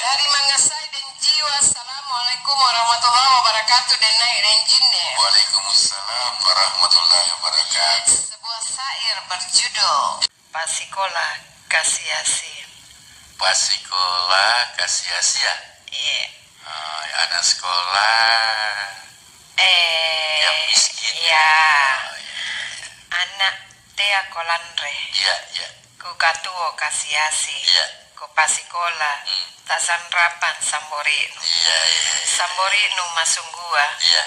Dari Mangasai dan Jiwa, Assalamualaikum warahmatullahi wabarakatuh. Dan naik renjinnya. Waalaikumsalam warahmatullahi wabarakatuh. Sebuah syair berjudul Pasikola Kasiasi. Pasikola Kasiasi ya? Iya. Anak sekolah yang miskin. Ya. Anak tea kolanre. Iya, iya. Ku katuo Kasiasi. Iya. Ku pasikola. Tasanrapan Samborinu. Iya, iya. Samborinu masunggua. Iya.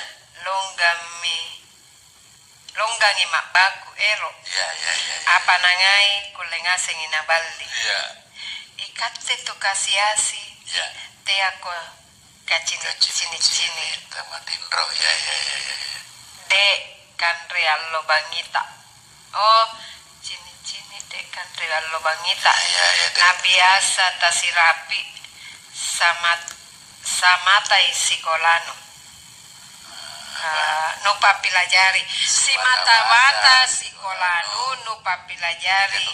Longgangi mak baku ero. Iya, iya, iya. Apa nangai kulengaseng inaballi. Iya. Ikatte tu Kasiasi. Iya. Te aku cini-cini. Tamatindro. Iya, iya, iya, iya. De kanre allo bangita. Oh, cini-cini de kanre allo bangita. Iya, iya. Na biasa tasirapi samata isikolano. Nupa pilajari si mata-mata sikolanu nupa pilajari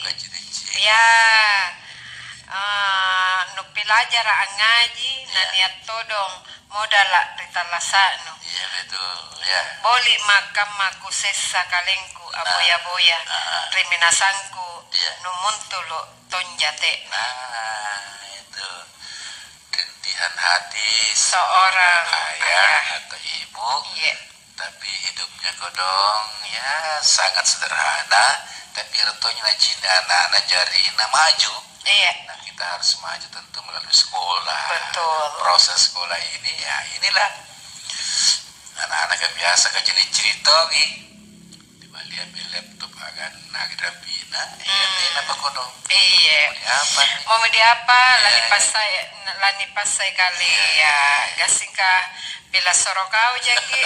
ya nu pilajar ngaji na niat todong modala ritalasano Iya, betul. Ya. boli makam maku sesa kalengku aboya-boya riminasanku numuntulo tonjate Itu rintihan hati seorang ayah atau ibu, iya tapi hidupnya kodong ya sangat sederhana, tapi retonya na cinta anak-anak jari na maju. iya Nah, kita harus maju tentu melalui sekolah. betul Proses sekolah ini ya inilah anak-anak yang biasa kecini ceritogi di bali ambil laptop akan nagrabina ya tina apa kodong iya apa nih? mau di apa Iya, lani pasai kali ya gasing ka bila sorokau jagi